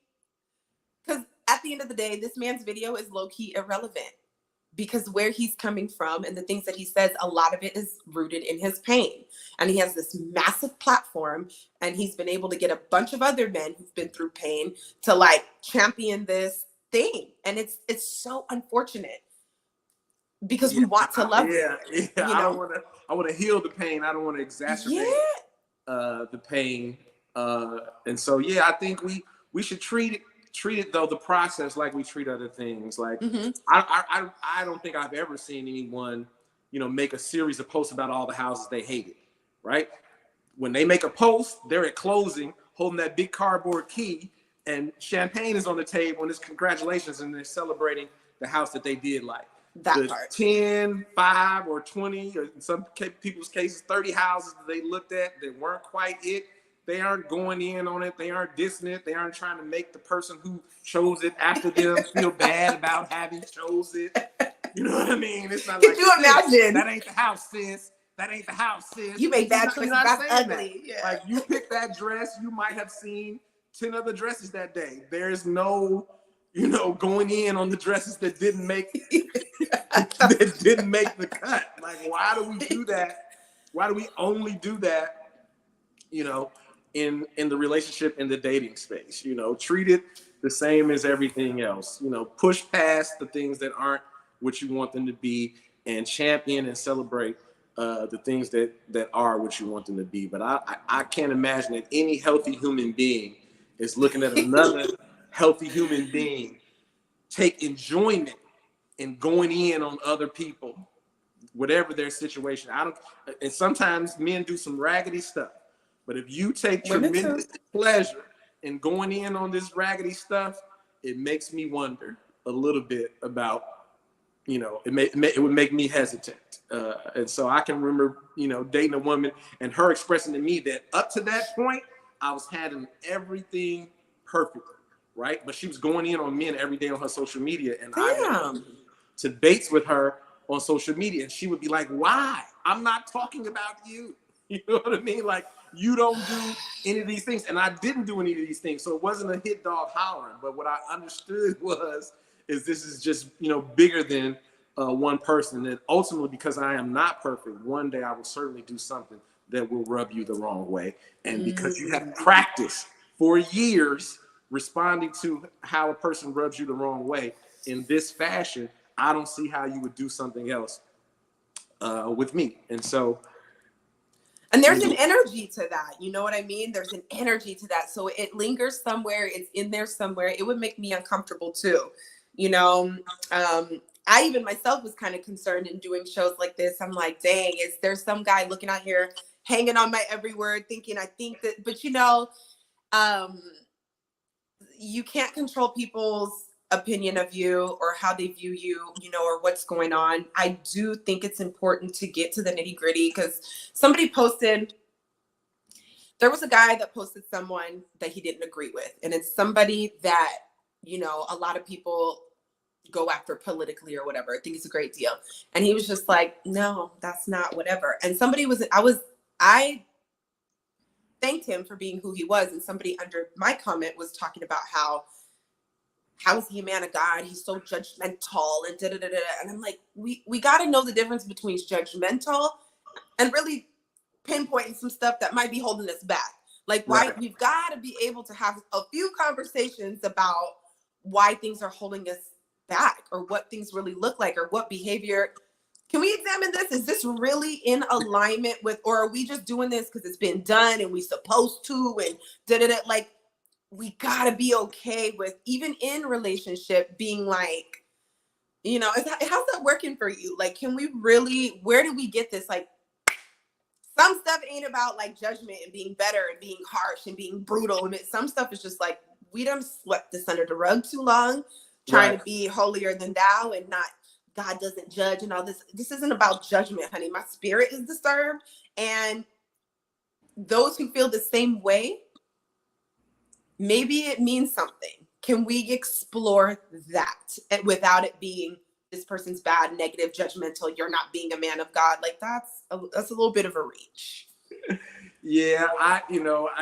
because at the end of the day, this man's video is low-key irrelevant, because where he's coming from and the things that he says, a lot of it is rooted in his pain. And he has this massive platform, and he's been able to get a bunch of other men who've been through pain to like champion this thing. And it's so unfortunate, because we want to love yeah. You know? I want to heal the pain. I don't want to exacerbate the pain. And so, yeah, I think we should treat it though, the process, like we treat other things. Like, I don't think I've ever seen anyone, you know, make a series of posts about all the houses they hated, right? When they make a post, they're at closing holding that big cardboard key, and champagne is on the table, and it's congratulations, and they're celebrating the house that they did like. That part. 10, 5, or 20, or in some people's cases, 30 houses that they looked at that weren't quite it. They aren't going in on it. They aren't dissing it. They aren't trying to make the person who chose it after them feel bad about having chose it. You know what I mean? It's not like, could you imagine? That ain't the house, sis. That ain't the house, sis. You made bad choices. That's ugly. Yeah. Like, you picked that dress, you might have seen 10 other dresses that day. There's no, you know, going in on the dresses that didn't make the cut. Like, why do we do that? Why do we only do that, you know, in the relationship, in the dating space? You know, treat it the same as everything else. You know, push past the things that aren't what you want them to be, and champion and celebrate the things that are what you want them to be. But I can't imagine that any healthy human being is looking at another healthy human being take enjoyment in going in on other people, whatever their situation. And sometimes men do some raggedy stuff, but if you take tremendous pleasure in going in on this raggedy stuff, it makes me wonder a little bit about, you know, it would make me hesitant. And so I can remember, you know, dating a woman and her expressing to me that up to that point, I was handling everything perfectly, right? But she was going in on men every day on her social media, and I went to dates with her on social media, and she would be like, why? I'm not talking about you. You know what I mean? Like, you don't do any of these things. And I didn't do any of these things. So it wasn't a hit dog hollering. But what I understood was this is just, you know, bigger than one person. And ultimately, because I am not perfect, one day I will certainly do something that will rub you the wrong way. And because you have practiced for years responding to how a person rubs you the wrong way in this fashion, I don't see how you would do something else with me. And so, and there's an energy to that. You know what I mean? There's an energy to that. So it lingers somewhere. It's in there somewhere. It would make me uncomfortable too. You know, I even myself was kind of concerned in doing shows like this. I'm like, dang, is there some guy looking out here hanging on my every word thinking I think that, but you know, you can't control people's opinion of you or how they view you, you know, or what's going on. I do think it's important to get to the nitty gritty, because somebody posted, there was a guy that posted someone that he didn't agree with. And it's somebody that, you know, a lot of people go after politically or whatever. I think it's a great deal. And he was just like, no, that's not whatever. And somebody was, I thanked him for being who he was. And somebody under my comment was talking about how is he a man of God? He's so judgmental and da-da-da-da. And I'm like, we got to know the difference between judgmental and really pinpointing some stuff that might be holding us back. Like, why we've got to be able to have a few conversations about why things are holding us back, or what things really look like, or what behavior. Can we examine this? Is this really in alignment with, or are we just doing this because it's been done and we supposed to, and da-da-da? Like, we got to be okay with, even in relationship, being like, you know, how's that working for you? Like, can we really, where do we get this? Like, some stuff ain't about like judgment and being better and being harsh and being brutal. And some stuff is just like, we done swept this under the rug too long, trying to be holier than thou and not, God doesn't judge and all this. This isn't about judgment, honey. My spirit is disturbed. And those who feel the same way, maybe it means something. Can we explore that without it being this person's bad, negative, judgmental, you're not being a man of God? Like, that's a little bit of a reach. Yeah, I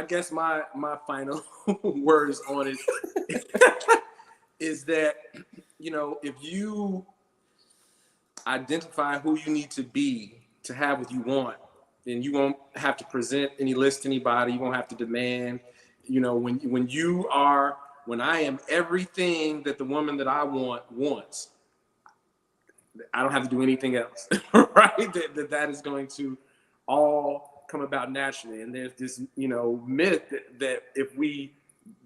guess my final words on it is that, you know, if you identify who you need to be to have what you want, then you won't have to present any list to anybody. You won't have to demand. You know, when I am everything that the woman that I want wants, I don't have to do anything else, right? That is going to all come about naturally. And there's this, you know, myth that if we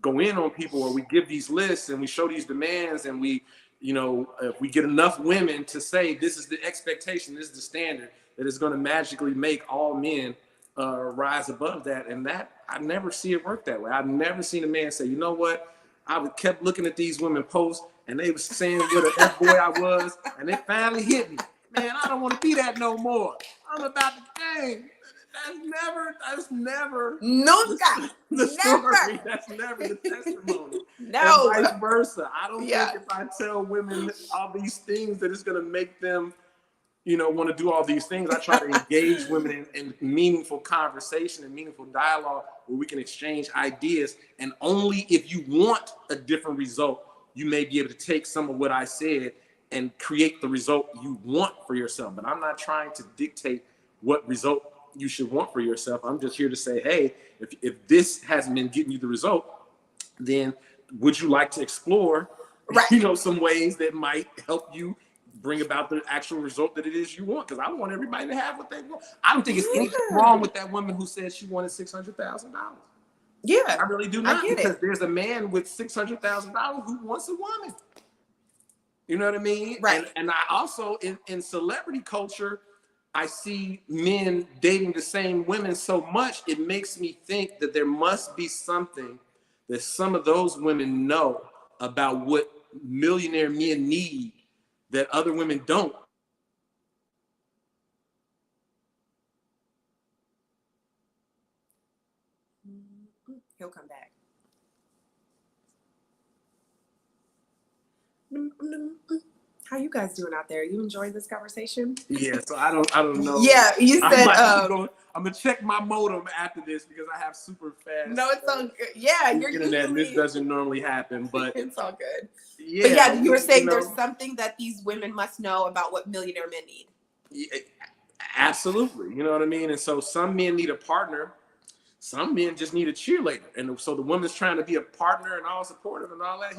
go in on people, or we give these lists and we show these demands, and we, you know, if we get enough women to say this is the expectation, this is the standard, that is going to magically make all men rise above that. And that, I never see it work that way. I've never seen a man say, you know what, I kept looking at these women posts and they was saying what an F-boy I was, and it finally hit me. Man, I don't want to be that no more. I'm about to dang. That's never Nunca. the story. That's never the testimony. No. And vice versa. I don't think if I tell women all these things that it's going to make them, you know, want to do all these things. I try to engage women in meaningful conversation and meaningful dialogue where we can exchange ideas. And only if you want a different result, you may be able to take some of what I said and create the result you want for yourself. But I'm not trying to dictate what result you should want for yourself. I'm just here to say, hey, if this hasn't been getting you the result, then would you like to explore, you know, some ways that might help you bring about the actual result that it is you want? Because I want everybody to have what they want. I don't think it's anything wrong with that woman who said she wanted $600,000. Yeah, I really do not, because it. there's a man with $600,000 who wants a woman. You know what I mean? Right. And I also, in celebrity culture, I see men dating the same women so much, it makes me think that there must be something that some of those women know about what millionaire men need that other women don't. He'll come back. How you guys doing out there? You enjoying this conversation? Yeah, so I don't know. Yeah, you said I'm gonna check my modem after this because I have super fast. No, it's all good. Yeah, you're internet. usually, this doesn't normally happen, but it's all good. But yeah, you were saying you there's know, something that these women must know about what millionaire men need. yeah, absolutely. You know what I mean? And so some men need a partner. Some men just need a cheerleader. And so the woman's trying to be a partner and all supportive and all that.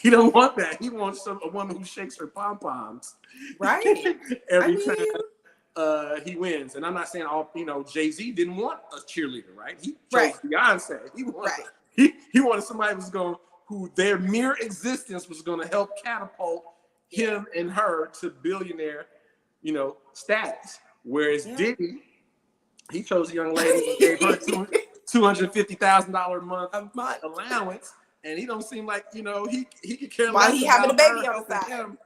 He don't want that. He wants a woman who shakes her pom-poms Right. every I mean, time he wins. And I'm not saying Jay-Z didn't want a cheerleader, right? He chose right. Beyonce. Right. He wanted somebody who their mere existence was going to help catapult him and her to billionaire, status. Whereas Diddy, he chose a young lady and gave her $250,000 a month allowance, and he don't seem like he could care While less he having a about baby her on the helping side. him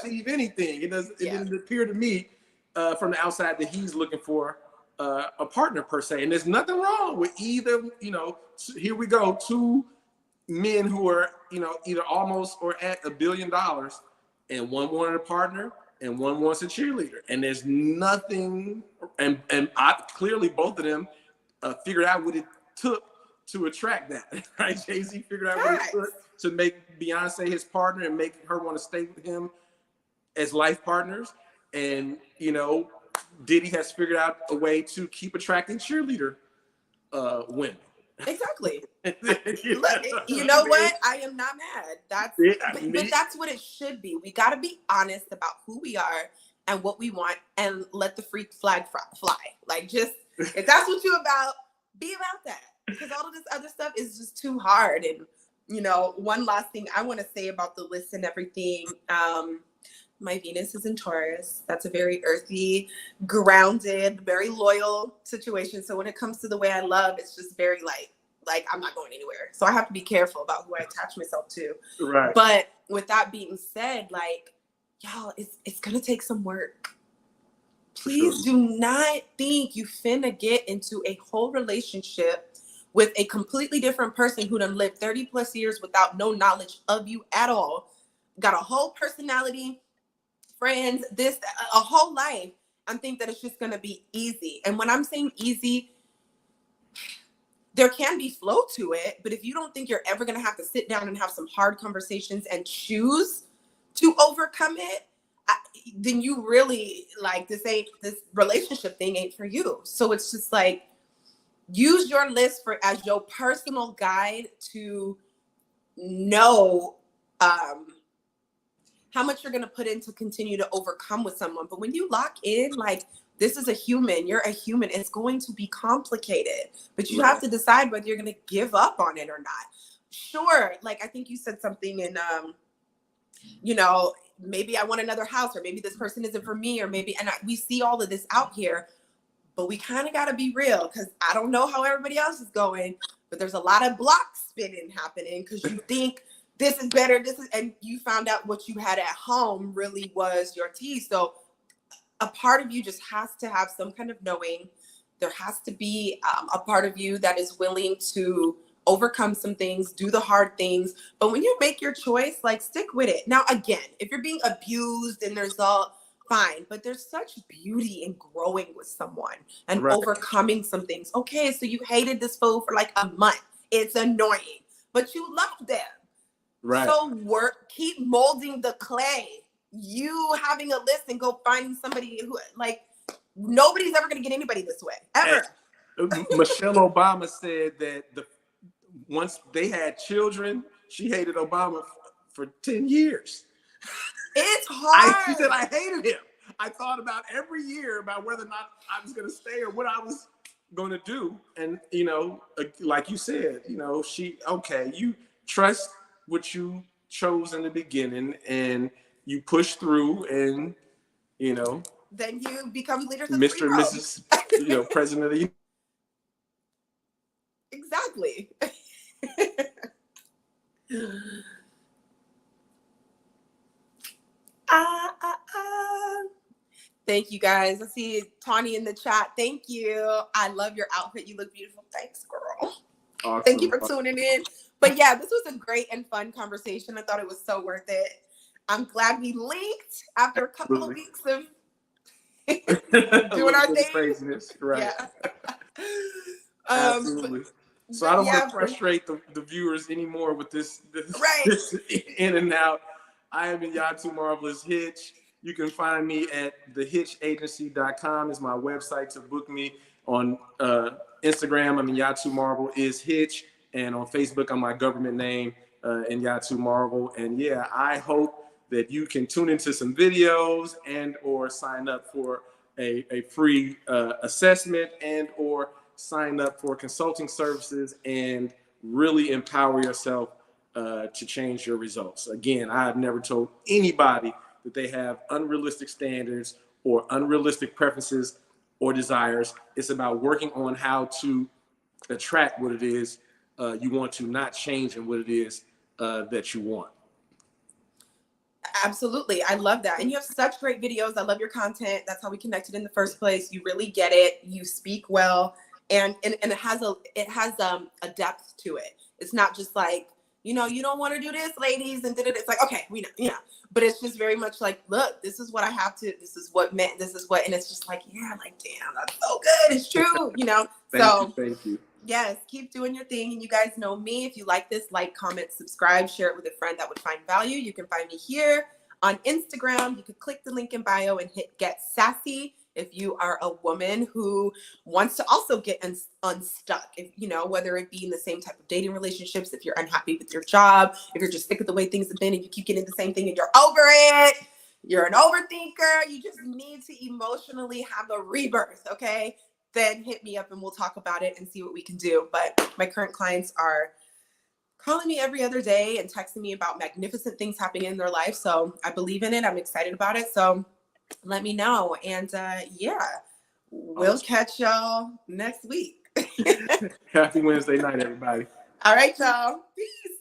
achieve anything. It didn't appear to me from the outside that he's looking for a partner per se, and there's nothing wrong with either. Here we go, two men who are either almost or at $1 billion, and one wanted a partner and one wants a cheerleader, and there's nothing, and clearly both of them figured out what it took to attract that, right? Jay-Z figured out what it took to make Beyonce his partner and make her want to stay with him as life partners, and Diddy has figured out a way to keep attracting cheerleader women. Exactly. Look, you know what? I am not mad. But that's what it should be. We got to be honest about who we are and what we want, and let the freak flag fly. Like, just if that's what you're about, be about that. Because all of this other stuff is just too hard. And one last thing I want to say about the list and everything. My Venus is in Taurus. That's a very earthy, grounded, very loyal situation. So when it comes to the way I love, it's just very like I'm not going anywhere. So I have to be careful about who I attach myself to. Right. But with that being said, y'all, it's gonna take some work. Please do not think you finna get into a whole relationship with a completely different person who done lived 30 plus years without no knowledge of you at all. Got a whole personality, friends, a whole life, and think that it's just going to be easy. And when I'm saying easy, there can be flow to it, but if you don't think you're ever going to have to sit down and have some hard conversations and choose to overcome it, then you really this relationship thing ain't for you. So it's just use your list as your personal guide to know how much you're going to put in to continue to overcome with someone. But when you lock in, this is a human, you're a human, it's going to be complicated, but you have to decide whether you're going to give up on it or not. Sure. I think you said something in, maybe I want another house, or maybe this person isn't for me, or maybe, we see all of this out here, but we kind of got to be real, because I don't know how everybody else is going, but there's a lot of block spinning happening because you think this is better, and you found out what you had at home really was your tea. So a part of you just has to have some kind of knowing. There has to be a part of you that is willing to overcome some things, do the hard things. But when you make your choice, stick with it. Now, again, if you're being abused and there's all fine, but there's such beauty in growing with someone and overcoming some things. Okay, so you hated this fool for a month. It's annoying, but you love them. Right. So keep molding the clay. You having a list and go finding somebody who nobody's ever going to get anybody this way ever. Michelle Obama said that once they had children, she hated Obama for 10 years. It's hard. She said, I hated him. I thought about every year about whether or not I was going to stay or what I was going to do. And, like you said, you trust what you chose in the beginning, and you push through, and then you become leaders of Mr. and Mrs. President of the Union. Exactly. Thank you guys. I see Tawny in the chat. Thank you. I love your outfit. You look beautiful. Thanks, girl. Awesome. Thank you for tuning in. But yeah, this was a great and fun conversation. I thought it was so worth it. I'm glad we linked after a couple of weeks of doing our thing. Craziness, right? Yeah. Absolutely. So I don't want Yeah, to frustrate the viewers anymore with this right. this in and out. I am Nyatu Marvel Hitch. You can find me at thehitchagency.com is my website to book me. On Instagram, I'm Nyatu Marvel is Hitch. And on Facebook, I'm my government name, Nyatu Marvel. And yeah, I hope that you can tune into some videos and or sign up for a free assessment and or sign up for consulting services and really empower yourself to change your results. Again, I have never told anybody that they have unrealistic standards or unrealistic preferences or desires. It's about working on how to attract what it is you want to, not changing what it is that you want. Absolutely. I love that. And you have such great videos. I love your content. That's how we connected in the first place. You really get it. You speak well. And it has a depth to it. It's not just like, you know, you don't want to do this, ladies, and it's like, okay, we know, you know. But it's just very much like, look, this is what I have to, this is what meant, this is what, and it's just like, yeah, like, damn, that's so good. It's true, you know. Thank you. Yes, keep doing your thing. And you guys know me. If you like this, like, comment, subscribe, share it with a friend that would find value. You can find me here on Instagram. You can click the link in bio and hit Get Sassy if you are a woman who wants to also get unstuck. If, you know, whether it be in the same type of dating relationships, if you're unhappy with your job, if you're just sick of the way things have been and you keep getting the same thing and you're over it, you're an overthinker, you just need to emotionally have a rebirth, okay? Then hit me up and we'll talk about it and see what we can do. But my current clients are calling me every other day and texting me about magnificent things happening in their life. So I believe in it. I'm excited about it. So let me know. And yeah, we'll catch y'all next week. Happy Wednesday night, everybody. All right, y'all. Peace.